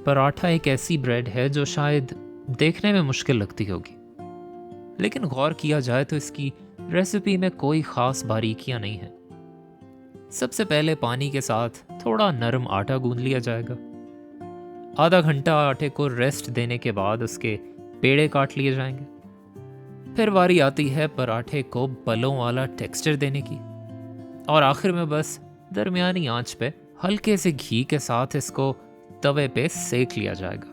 पराठा एक ऐसी ब्रेड है जो शायद देखने में मुश्किल लगती होगी, लेकिन गौर किया जाए तो इसकी रेसिपी में कोई खास बारीकियां नहीं है। सबसे पहले पानी के साथ थोड़ा नरम आटा गूंद लिया जाएगा। आधा घंटा आटे को रेस्ट देने के बाद उसके पेड़े काट लिए जाएंगे। फिर बारी आती है पराठे को बलों वाला टेक्सचर देने की, और आखिर में बस दरमियानी आंच पे हल्के से घी के साथ इसको तवे पे सेक लिया जाएगा।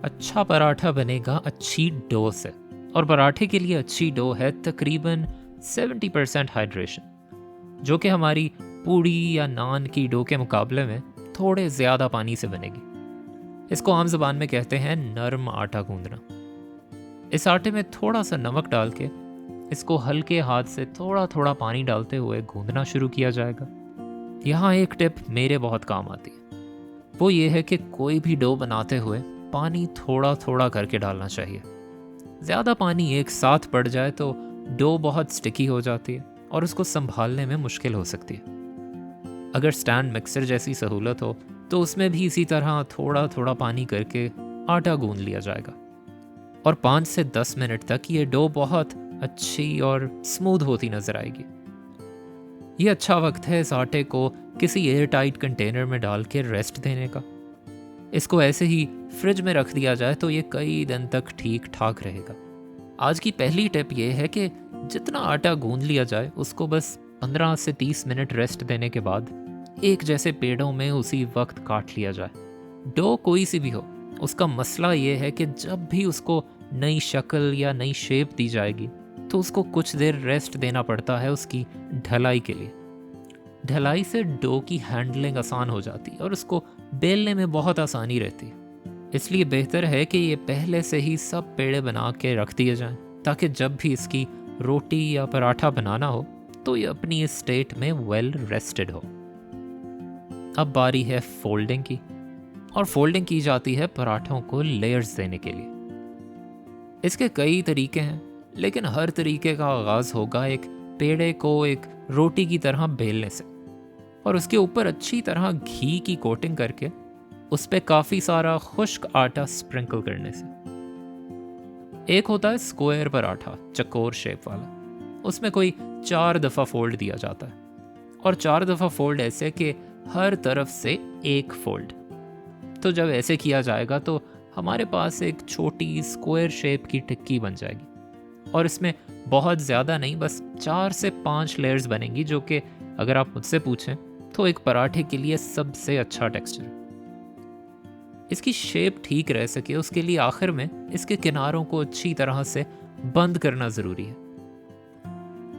अच्छा पराठा बनेगा अच्छी डो से, और पराठे के लिए अच्छी डो है तकरीबन 70% हाइड्रेशन, जो कि हमारी पूड़ी या नान की डो के मुकाबले में थोड़े ज़्यादा पानी से बनेगी। इसको आम ज़बान में कहते हैं नरम आटा गूंदना। इस आटे में थोड़ा सा नमक डाल के इसको हल्के हाथ से थोड़ा थोड़ा पानी डालते हुए गूंदना शुरू किया जाएगा। यहाँ एक टिप मेरे बहुत काम आती है, वो ये है कि कोई भी डो बनाते हुए पानी थोड़ा थोड़ा करके डालना चाहिए। ज़्यादा पानी एक साथ पड़ जाए तो डो बहुत स्टिकी हो जाती है और उसको संभालने में मुश्किल हो सकती है। अगर स्टैंड मिक्सर जैसी सहूलत हो तो उसमें भी इसी तरह थोड़ा थोड़ा पानी करके आटा गूंद लिया जाएगा, और 5 से 10 मिनट तक ये डो बहुत अच्छी और स्मूथ होती नजर आएगी। ये अच्छा वक्त है इस आटे को किसी एयर टाइट कंटेनर में डाल के रेस्ट देने का। इसको ऐसे ही फ्रिज में रख दिया जाए तो ये कई दिन तक ठीक ठाक रहेगा। आज की पहली टिप ये है कि जितना आटा गूंद लिया जाए उसको बस 15 से 30 मिनट रेस्ट देने के बाद एक जैसे पेड़ों में उसी वक्त काट लिया जाए। डो कोई सी भी हो, उसका मसला ये है कि जब भी उसको नई शक्ल या नई शेप दी जाएगी तो उसको कुछ देर रेस्ट देना पड़ता है उसकी ढलाई के लिए। ढलाई से डो की हैंडलिंग आसान हो जाती है और उसको बेलने में बहुत आसानी रहती है। इसलिए बेहतर है कि ये पहले से ही सब पेड़े बना के रख दिए जाएं, ताकि जब भी इसकी रोटी या पराठा बनाना हो तो ये अपनी इस स्टेट में वेल रेस्टेड हो। अब बारी है फोल्डिंग की, और फोल्डिंग की जाती है पराठों को लेयर्स देने के लिए। इसके कई तरीके हैं, लेकिन हर तरीके का आगाज होगा एक पेड़े को एक रोटी की तरह बेलने से, और उसके ऊपर अच्छी तरह घी की कोटिंग करके उस पर काफ़ी सारा खुश्क आटा स्प्रिंकल करने से। एक होता है स्क्वायर पराठा, चकोर शेप वाला। उसमें कोई 4 दफ़ा फोल्ड दिया जाता है, और 4 दफ़ा फोल्ड ऐसे कि हर तरफ से एक फोल्ड। तो जब ऐसे किया जाएगा तो हमारे पास एक छोटी स्क्वायर शेप की टिक्की बन जाएगी, और इसमें बहुत ज़्यादा नहीं, बस 4 से 5 लेयर्स बनेंगी, जो कि अगर आप मुझसे पूछें तो एक पराठे के लिए सबसे अच्छा टेक्सचर है। इसकी शेप ठीक रह सके उसके लिए आखिर में इसके किनारों को अच्छी तरह से बंद करना ज़रूरी है।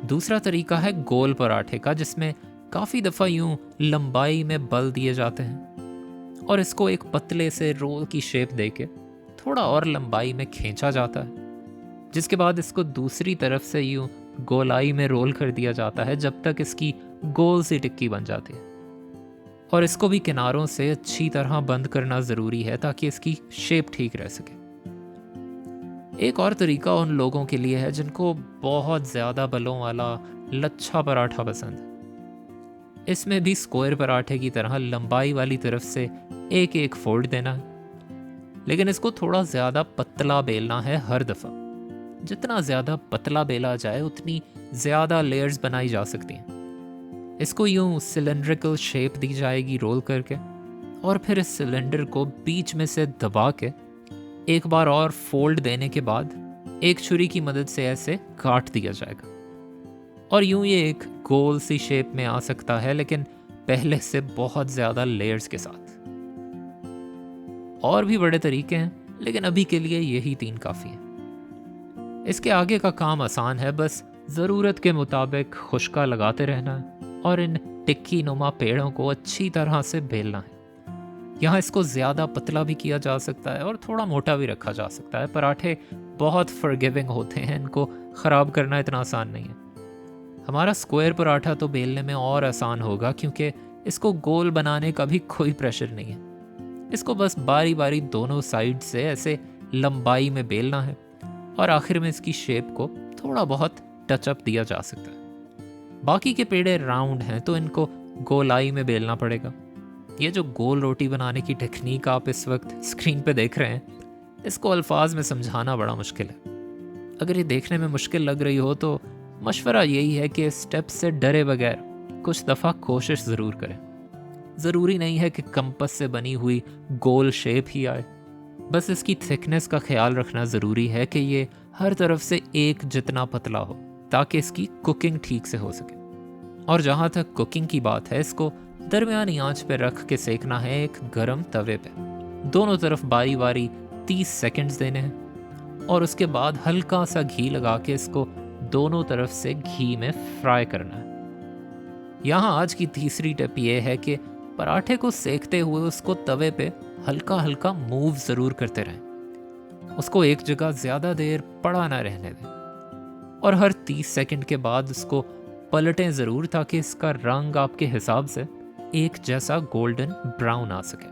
दूसरा तरीका है गोल पराठे का, जिसमें काफ़ी दफ़ा यूं लंबाई में बल दिए जाते हैं और इसको एक पतले से रोल की शेप देके थोड़ा और लंबाई में खींचा जाता है, जिसके बाद इसको दूसरी तरफ से यूं गोलाई में रोल कर दिया जाता है जब तक इसकी गोल सी टिक्की बन जाती है। और इसको भी किनारों से अच्छी तरह बंद करना ज़रूरी है ताकि इसकी शेप ठीक रह सके। एक और तरीका उन लोगों के लिए है जिनको बहुत ज़्यादा बलों वाला लच्छा पराठा पसंद है। इसमें भी स्क्वायर पराठे की तरह लंबाई वाली तरफ से एक एक फोल्ड देना है, लेकिन इसको थोड़ा ज़्यादा पतला बेलना है हर दफ़ा। जितना ज़्यादा पतला बेला जाए उतनी ज़्यादा लेयर्स बनाई जा सकती हैं। इसको यूं सिलेंड्रिकल शेप दी जाएगी रोल करके, और फिर इस सिलेंडर को बीच में से दबा के एक बार और फोल्ड देने के बाद एक छुरी की मदद से ऐसे काट दिया जाएगा, और यूं ये एक गोल सी शेप में आ सकता है, लेकिन पहले से बहुत ज़्यादा लेयर्स के साथ। और भी बड़े तरीके हैं, लेकिन अभी के लिए यही 3 काफ़ी हैं। इसके आगे का काम आसान है, बस ज़रूरत के मुताबिक खुश्का लगाते रहना है और इन टिक्की नुमा पेड़ों को अच्छी तरह से बेलना है। यहाँ इसको ज़्यादा पतला भी किया जा सकता है और थोड़ा मोटा भी रखा जा सकता है। पराठे बहुत फॉरगिविंग होते हैं, इनको ख़राब करना इतना आसान नहीं है। हमारा स्क्वायर पराठा तो बेलने में और आसान होगा, क्योंकि इसको गोल बनाने का भी कोई प्रेशर नहीं है। इसको बस बारी बारी दोनों साइड से ऐसे लंबाई में बेलना है, और आखिर में इसकी शेप को थोड़ा बहुत टचअप दिया जा सकता है। बाकी के पेड़े राउंड हैं तो इनको गोलाई में बेलना पड़ेगा। ये जो गोल रोटी बनाने की टेक्निक आप इस वक्त स्क्रीन पे देख रहे हैं, इसको अल्फाज में समझाना बड़ा मुश्किल है। अगर ये देखने में मुश्किल लग रही हो तो मशवरा यही है कि स्टेप से डरे बगैर कुछ दफ़ा कोशिश ज़रूर करें। ज़रूरी नहीं है कि कंपस से बनी हुई गोल शेप ही आए, बस इसकी थिकनेस का ख्याल रखना ज़रूरी है कि ये हर तरफ से एक जितना पतला हो, ताकि इसकी कुकिंग ठीक से हो सके। और जहाँ तक कुकिंग की बात है, इसको दरमियानी आंच पे रख के सेकना है एक गरम तवे पे। दोनों तरफ बारी बारी 30 सेकंड्स देने हैं और उसके बाद हल्का सा घी लगा के इसको दोनों तरफ से घी में फ्राई करना है। यहाँ आज की तीसरी टिप ये है कि पराठे को सेकते हुए उसको तवे पे हल्का हल्का मूव ज़रूर करते रहें। उसको एक जगह ज़्यादा देर पड़ा ना रहने दें और हर 30 सेकंड के बाद उसको पलटें ज़रूर, ताकि इसका रंग आपके हिसाब से एक जैसा गोल्डन ब्राउन आ सके।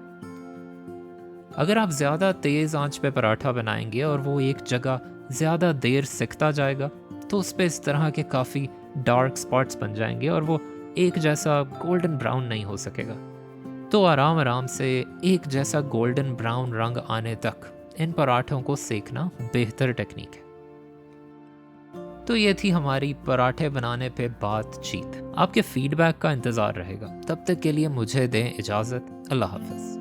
अगर आप ज़्यादा तेज़ आंच पे पराठा बनाएंगे और वो एक जगह ज़्यादा देर सिकता जाएगा, तो उस पे इस तरह के काफ़ी डार्क स्पॉट्स बन जाएंगे और वो एक जैसा गोल्डन ब्राउन नहीं हो सकेगा। तो आराम आराम से एक जैसा गोल्डन ब्राउन रंग आने तक इन पराठों को सेकना बेहतर टेक्निक है। तो ये थी हमारी पराठे बनाने पे बातचीत। आपके फीडबैक का इंतज़ार रहेगा। तब तक के लिए मुझे दें इजाज़त। अल्लाह हाफ़िज़।